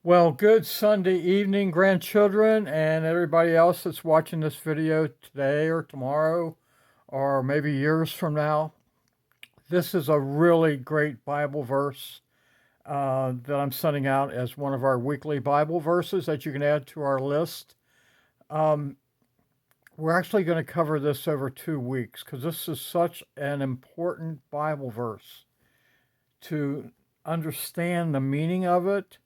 Well, good Sunday evening, grandchildren, and everybody else that's watching this video today or tomorrow or maybe years from now. This is a really great Bible verse that I'm sending out as one of our weekly Bible verses that you can add to our list. Um, we're actually going to cover this over 2 weeks because this is such an important Bible verse to understand the meaning of it.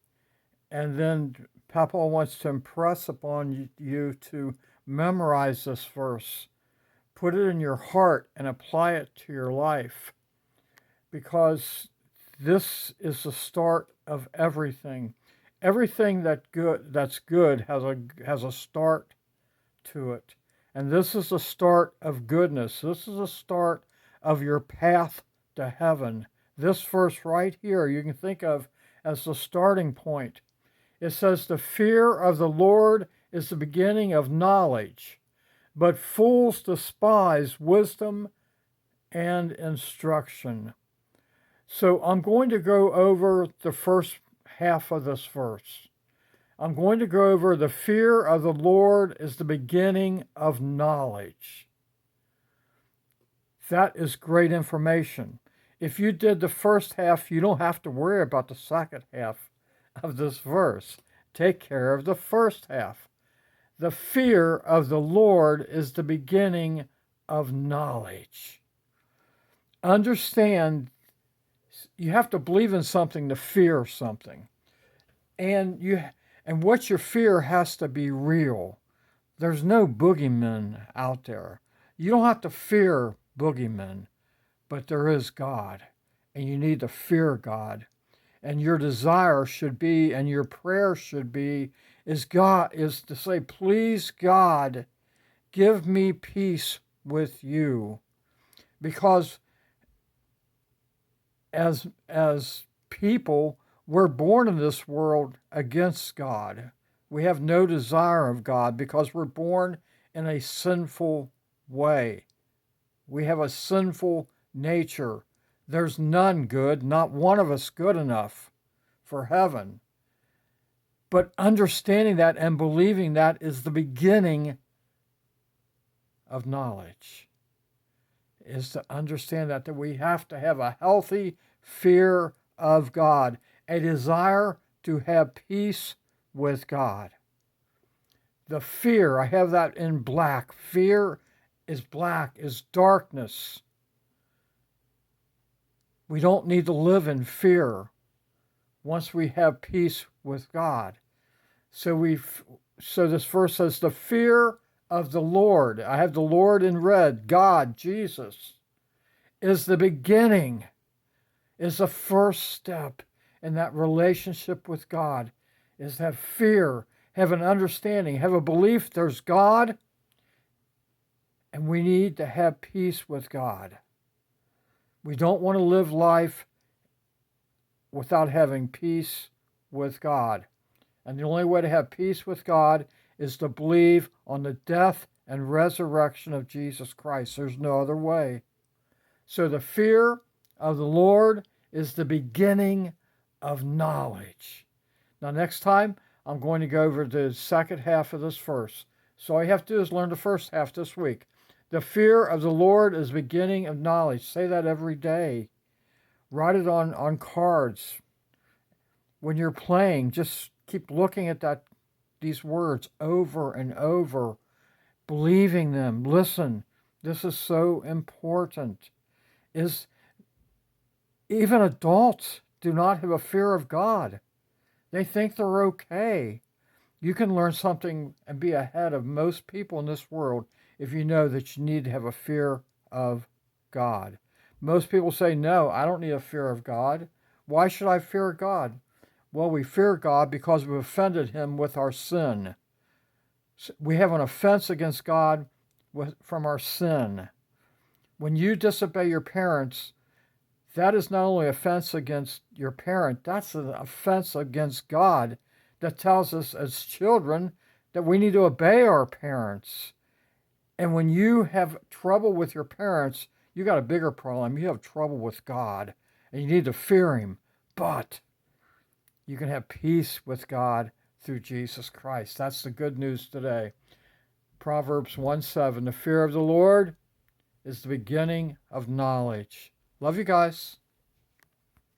And then Papa wants to impress upon you to memorize this verse, put it in your heart, and apply it to your life, because this is the start of everything. Everything that's good has a start to it, and this is the start of goodness. This is the start of your path to heaven. This verse right here, you can think of as the starting point. It says, "The fear of the Lord is the beginning of knowledge, but fools despise wisdom and instruction." So I'm going to go over the first half of this verse. I'm going to go over the fear of the Lord is the beginning of knowledge. That is great information. If you did the first half, you don't have to worry about the second half of this verse. Take care of the first half. The fear of the Lord is the beginning of knowledge. Understand, you have to believe in something to fear something. And what you fear has to be real. There's no boogeymen out there. You don't have to fear boogeymen, but there is God, and you need to fear God. And your desire should be, and your prayer should be, is to say, "Please, God, give me peace with you." Because as people, we're born in this world against God. We have no desire of God because we're born in a sinful way. We have a sinful nature. There's none good, not one of us good enough for heaven. But understanding that and believing that is the beginning of knowledge, is to understand that we have to have a healthy fear of God, a desire to have peace with God. The fear, I have that in black. Fear is black, is darkness. We don't need to live in fear once we have peace with God. So this verse says, "The fear of the Lord," I have the Lord in red, God, Jesus, "is the beginning, is the first step in that relationship with God, is that fear, have an understanding, have a belief there's God, and we need to have peace with God. We don't want to live life without having peace with God. And the only way to have peace with God is to believe on the death and resurrection of Jesus Christ. There's no other way. So the fear of the Lord is the beginning of knowledge. Now, next time, I'm going to go over the second half of this verse. So all you have to do is learn the first half this week. The fear of the Lord is the beginning of knowledge. Say that every day. Write it on cards. When you're playing, just keep looking at these words over and over, believing them. Listen, this is so important. Even adults do not have a fear of God. They think they're okay. You can learn something and be ahead of most people in this world if you know that you need to have a fear of God. Most people say, "No, I don't need a fear of God. Why should I fear God?" Well, we fear God because we've offended him with our sin. We have an offense against God from our sin. When you disobey your parents, that is not only offense against your parent, that's an offense against God that tells us as children that we need to obey our parents. And when you have trouble with your parents, you got a bigger problem. You have trouble with God, and you need to fear him. But You can have peace with God through Jesus Christ. That's the good news today. Proverbs 1:7, the fear of the Lord is the beginning of knowledge. Love you guys.